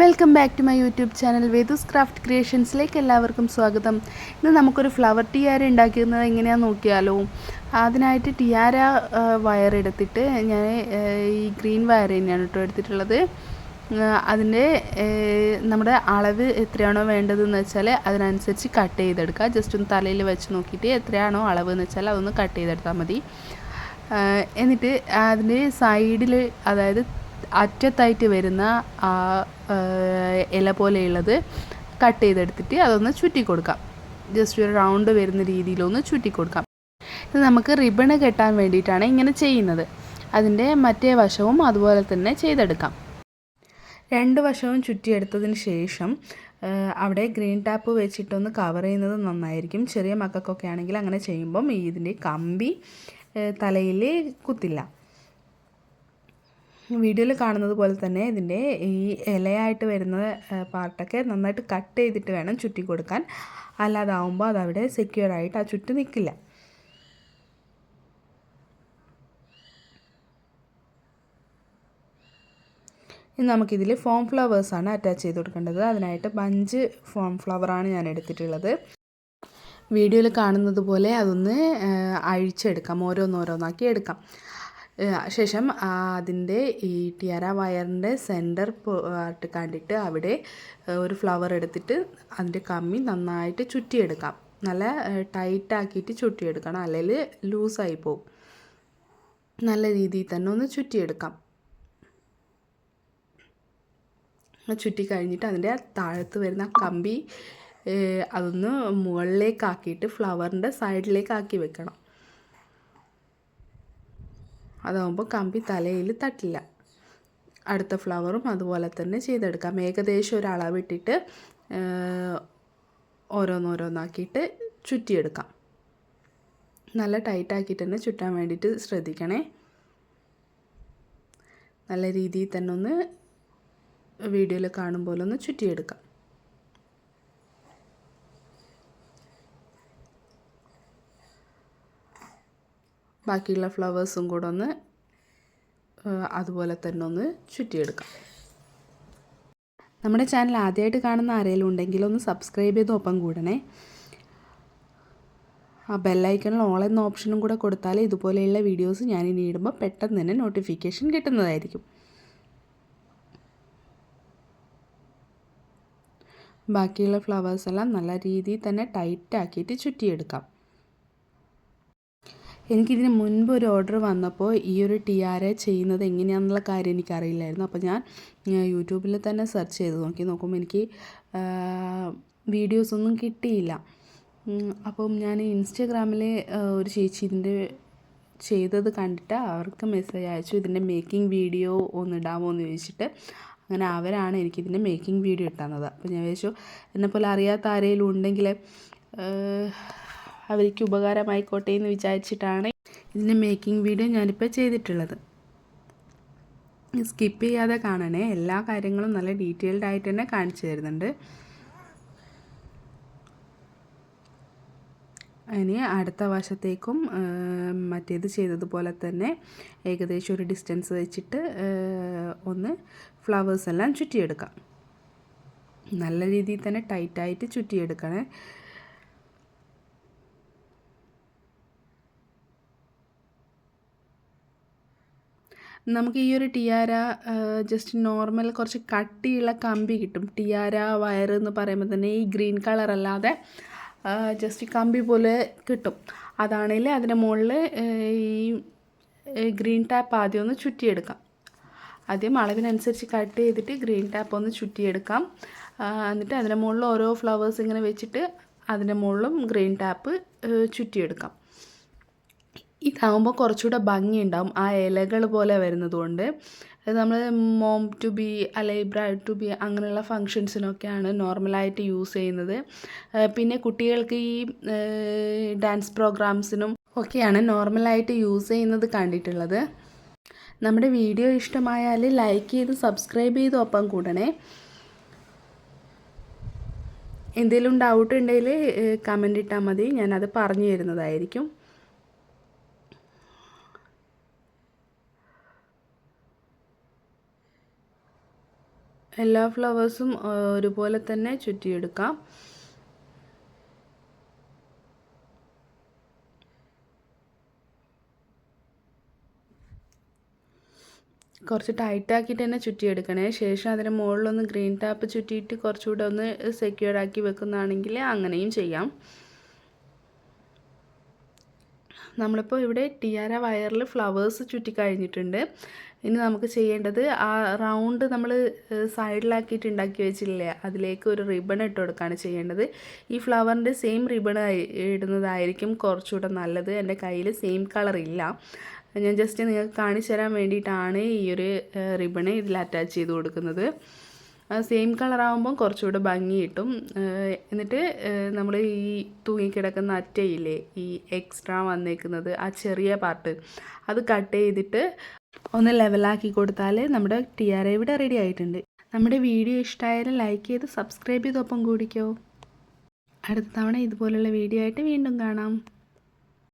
Welcome back to my YouTube channel Vedus craft ക്രിയേഷൻസിലേക്ക് എല്ലാവർക്കും സ്വാഗതം. ഇന്ന് നമുക്കൊരു ഫ്ലവർ ടിയാര ഉണ്ടാക്കുന്നത് എങ്ങനെയാണെന്ന് നോക്കിയാലോ. അതിനായിട്ട് ടിയാര വയർ എടുത്തിട്ട് ഞാൻ ഈ ഗ്രീൻ വയർ തന്നെയാണ് കേട്ടോ എടുത്തിട്ടുള്ളത്. അതിൻ്റെ നമ്മുടെ അളവ് എത്രയാണോ വേണ്ടതെന്ന് വെച്ചാൽ അതിനനുസരിച്ച് കട്ട് ചെയ്തെടുക്കുക. ജസ്റ്റ് ഒന്ന് തലയിൽ വെച്ച് നോക്കിയിട്ട് എത്രയാണോ അളവ് എന്ന് വെച്ചാൽ അതൊന്ന് കട്ട് ചെയ്തെടുത്താൽ മതി. എന്നിട്ട് അതിൻ്റെ സൈഡിൽ, അതായത് അറ്റത്തായിട്ട് വരുന്ന ആ ഇല പോലെയുള്ളത് കട്ട് ചെയ്തെടുത്തിട്ട് അതൊന്ന് ചുറ്റി കൊടുക്കാം. ജസ്റ്റ് ഒരു റൗണ്ട് വരുന്ന രീതിയിലൊന്ന് ചുറ്റി കൊടുക്കാം. ഇത് നമുക്ക് റിബണ് കെട്ടാൻ വേണ്ടിയിട്ടാണ് ഇങ്ങനെ ചെയ്യുന്നത്. അതിൻ്റെ മറ്റേ വശവും അതുപോലെ തന്നെ ചെയ്തെടുക്കാം. രണ്ട് വശവും ചുറ്റിയെടുത്തതിന് ശേഷം അവിടെ ഗ്രീൻ ടാപ്പ് വെച്ചിട്ടൊന്ന് കവർ ചെയ്യുന്നത് നന്നായിരിക്കും. ചെറിയ മക്കൾക്കൊക്കെ ആണെങ്കിൽ അങ്ങനെ ചെയ്യുമ്പം ഇതിൻ്റെ കമ്പി തലയിൽ കുത്തില്ല. വീഡിയോയിൽ കാണുന്നത് പോലെ തന്നെ ഇതിൻ്റെ ഈ ഇലയായിട്ട് വരുന്ന പാർട്ടൊക്കെ നന്നായിട്ട് കട്ട് ചെയ്തിട്ട് വേണം ചുറ്റി കൊടുക്കാൻ. അല്ലാതാവുമ്പോൾ അതവിടെ സെക്യൂറായിട്ട് ആ ചുറ്റി നിൽക്കില്ല. ഇനി നമുക്കിതിൽ ഫോം ഫ്ലവേഴ്സാണ് അറ്റാച്ച് ചെയ്ത് കൊടുക്കേണ്ടത്. അതിനായിട്ട് ബഞ്ച് ഫോം ഫ്ലവറാണ് ഞാൻ എടുത്തിട്ടുള്ളത്. വീഡിയോയിൽ കാണുന്നത് പോലെ അതൊന്ന് അഴിച്ചെടുക്കാം, ഓരോന്നോരോന്നാക്കി എടുക്കാം. ശേഷം അതിൻ്റെ ഈ ടിയാര വയറിൻ്റെ സെൻറ്റർ പാർട്ട് കണ്ടിട്ട് അവിടെ ഒരു ഫ്ലവർ എടുത്തിട്ട് അതിൻ്റെ കമ്മി നന്നായിട്ട് ചുറ്റിയെടുക്കാം. നല്ല ടൈറ്റാക്കിയിട്ട് ചുറ്റിയെടുക്കണം, അല്ലെങ്കിൽ ലൂസായി പോകും. നല്ല രീതിയിൽ തന്നെ ഒന്ന് ചുറ്റിയെടുക്കാം. ചുറ്റി കഴിഞ്ഞിട്ട് അതിൻ്റെ താഴത്ത് വരുന്ന കമ്പി അതൊന്ന് മുകളിലേക്കാക്കിയിട്ട് ഫ്ലവറിൻ്റെ സൈഡിലേക്കാക്കി വെക്കണം. അതാകുമ്പോൾ കമ്പി തലയിൽ തട്ടില്ല. അടുത്ത ഫ്ലവറും അതുപോലെ തന്നെ ചെയ്തെടുക്കാം. ഏകദേശം ഒരു അളവിട്ടിട്ട് ഓരോന്നോരോന്നാക്കിയിട്ട് ചുറ്റിയെടുക്കാം. നല്ല ടൈറ്റാക്കിയിട്ട് തന്നെ ചുറ്റാൻ വേണ്ടിയിട്ട് ശ്രദ്ധിക്കണേ. നല്ല രീതിയിൽ തന്നെ ഒന്ന് വീഡിയോയിൽ കാണും പോലെ ഒന്ന് ചുറ്റിയെടുക്കാം. ബാക്കിയുള്ള ഫ്ലവേഴ്സും കൂടെ ഒന്ന് അതുപോലെ തന്നെ ഒന്ന് ചുറ്റിയെടുക്കാം. നമ്മുടെ ചാനൽ ആദ്യമായിട്ട് കാണുന്ന ആരെങ്കിലും ഉണ്ടെങ്കിൽ ഒന്ന് സബ്സ്ക്രൈബ് ചെയ്ത് ഒപ്പം കൂടണേ. ആ ബെല്ലൈക്കണിൽ ഓൾ എന്ന ഓപ്ഷനും കൂടെ കൊടുത്താൽ ഇതുപോലെയുള്ള വീഡിയോസ് ഞാനിനി ഇടുമ്പോൾ പെട്ടെന്ന് തന്നെ നോട്ടിഫിക്കേഷൻ കിട്ടുന്നതായിരിക്കും. ബാക്കിയുള്ള ഫ്ലവേഴ്സെല്ലാം നല്ല രീതിയിൽ തന്നെ ടൈറ്റാക്കിയിട്ട് ചുറ്റിയെടുക്കാം. എനിക്കിതിന് മുൻപ് ഒരു ഓർഡർ വന്നപ്പോൾ ഈ ഒരു ടിയാര ചെയ്യുന്നത് എങ്ങനെയാണെന്നുള്ള കാര്യം എനിക്കറിയില്ലായിരുന്നു. അപ്പോൾ ഞാൻ യൂട്യൂബിൽ തന്നെ സെർച്ച് ചെയ്ത് നോക്കുമ്പോൾ എനിക്ക് വീഡിയോസൊന്നും കിട്ടിയില്ല. അപ്പം ഞാൻ ഇൻസ്റ്റാഗ്രാമിൽ ഒരു ചേച്ചി ഇതിൻ്റെ ചെയ്തത് കണ്ടിട്ട് അവർക്ക് മെസ്സേജ് അയച്ചു, ഇതിൻ്റെ മേക്കിംഗ് വീഡിയോ ഒന്ന് ഇടാമോ എന്ന് ചോദിച്ചിട്ട്. അങ്ങനെ അവരാണ് എനിക്കിതിൻ്റെ മേക്കിംഗ് വീഡിയോ ഇട്ടുന്നത്. അപ്പോൾ ഞാൻ വിചാരിച്ചു എന്നെപ്പോലെ അറിയാത്ത ആരെങ്കിലും ഉണ്ടെങ്കിൽ അവർക്ക് ഉപകാരമായിക്കോട്ടെ എന്ന് വിചാരിച്ചിട്ടാണ് ഇതിൻ്റെ മേക്കിംഗ് വീഡിയോ ഞാനിപ്പോൾ ചെയ്തിട്ടുള്ളത്. സ്കിപ്പ് ചെയ്യാതെ കാണണേ. എല്ലാ കാര്യങ്ങളും നല്ല ഡീറ്റെയിൽഡ് ആയിട്ട് തന്നെ കാണിച്ചു തരുന്നുണ്ട്. ഇനി അടുത്ത വശത്തേക്കും മറ്റേത് ചെയ്തതുപോലെ തന്നെ ഏകദേശം ഒരു ഡിസ്റ്റൻസ് വെച്ചിട്ട് ഒന്ന് ഫ്ലവേഴ്സ് എല്ലാം ചുറ്റിയെടുക്കാം. നല്ല രീതിയിൽ തന്നെ ടൈറ്റായിട്ട് ചുറ്റിയെടുക്കണേ. നമുക്ക് ഈ ഒരു ടിയാര ജസ്റ്റ് നോർമൽ കുറച്ച് കട്ടിയുള്ള കമ്പി കിട്ടും. ടിയാര വയർ എന്ന് പറയുമ്പോൾ തന്നെ ഈ ഗ്രീൻ കളർ അല്ലാതെ ജസ്റ്റ് കമ്പി പോലെ കിട്ടും. അതാണെങ്കിൽ അതിൻ്റെ മുകളിൽ ഈ ഗ്രീൻ ടാപ്പ് ആദ്യം ഒന്ന് ചുറ്റിയെടുക്കാം. ആദ്യം അളവിനനുസരിച്ച് കട്ട് ചെയ്തിട്ട് ഗ്രീൻ ടാപ്പ് ഒന്ന് ചുറ്റിയെടുക്കാം. എന്നിട്ട് അതിൻ്റെ മുകളിൽ ഓരോ ഫ്ലവേഴ്സ് ഇങ്ങനെ വെച്ചിട്ട് അതിൻ്റെ മുകളിലും ഗ്രീൻ ടാപ്പ് ചുറ്റിയെടുക്കാം. ഇതാകുമ്പോൾ കുറച്ചുകൂടെ ഭംഗിയുണ്ടാവും. ആ ഇലകൾ പോലെ വരുന്നതുകൊണ്ട് നമ്മൾ മോം ടു ബി അല്ലെങ്കിൽ ബ്രൈഡ് ടു ബി അങ്ങനെയുള്ള ഫങ്ഷൻസിനൊക്കെയാണ് നോർമലായിട്ട് യൂസ് ചെയ്യുന്നത്. പിന്നെ കുട്ടികൾക്ക് ഈ ഡാൻസ് പ്രോഗ്രാംസിനും ഒക്കെയാണ് നോർമലായിട്ട് യൂസ് ചെയ്യുന്നത് കണ്ടിട്ടുള്ളത്. നമ്മുടെ വീഡിയോ ഇഷ്ടമായാൽ ലൈക്ക് ചെയ്ത് സബ്സ്ക്രൈബ് ചെയ്ത് ഒപ്പം കൂടണേ. എന്തെങ്കിലും ഡൗട്ട് ഉണ്ടെങ്കിൽ കമൻ്റ് ഇട്ടാൽ മതി, ഞാനത് പറഞ്ഞു തരുന്നതായിരിക്കും. എല്ലാ ഫ്ലവേഴ്സും ഒരുപോലെ തന്നെ ചുറ്റിയെടുക്കാം. കുറച്ച് ടൈറ്റാക്കിയിട്ട് തന്നെ ചുറ്റിയെടുക്കണേ. ശേഷം അതിന് മുകളിലൊന്ന് ഗ്രീൻ ടാപ്പ് ചുറ്റിയിട്ട് കുറച്ചുകൂടെ ഒന്ന് സെക്യൂർ ആക്കി വെക്കുന്നതാണെങ്കിൽ അങ്ങനെയും ചെയ്യാം. നമ്മളിപ്പോൾ ഇവിടെ ടിയാര വയറിൽ ഫ്ലവേഴ്സ് ചുറ്റി കഴിഞ്ഞിട്ടുണ്ട്. ഇനി നമുക്ക് ചെയ്യേണ്ടത് ആ റൗണ്ട് നമ്മൾ സൈഡിലാക്കിയിട്ട് ഉണ്ടാക്കി വെച്ചില്ലേ, അതിലേക്ക് ഒരു റിബൺ ഇട്ട് കൊടുക്കുകയാണ് ചെയ്യേണ്ടത്. ഈ ഫ്ലവറിൻ്റെ സെയിം റിബൺ ഇടുന്നതായിരിക്കും കുറച്ചുകൂടെ നല്ലത്. എൻ്റെ കയ്യിൽ സെയിം കളർ ഇല്ല. ഞാൻ ജസ്റ്റ് നിങ്ങൾക്ക് കാണിച്ചു തരാൻ വേണ്ടിയിട്ടാണ് ഈ ഒരു റിബണ് ഇതിൽ അറ്റാച്ച് ചെയ്ത് കൊടുക്കുന്നത്. സെയിം കളറാകുമ്പം കുറച്ചുകൂടെ ഭംഗി കിട്ടും. എന്നിട്ട് നമ്മൾ ഈ തൂങ്ങിക്കിടക്കുന്ന അറ്റയില്ലേ, ഈ എക്സ്ട്രാ വന്നേക്കുന്നത് ആ ചെറിയ പാർട്ട്, അത് കട്ട് ചെയ്തിട്ട് ഒന്ന് ലെവലാക്കി കൊടുത്താൽ നമ്മുടെ ടിയാര ഇവിടെ റെഡി ആയിട്ടുണ്ട്. നമ്മുടെ വീഡിയോ ഇഷ്ടമായാലും ലൈക്ക് ചെയ്ത് സബ്സ്ക്രൈബ് ചെയ്തൊപ്പം കൂടിക്കോ. അടുത്ത തവണ ഇതുപോലുള്ള വീഡിയോ ആയിട്ട് വീണ്ടും കാണാം.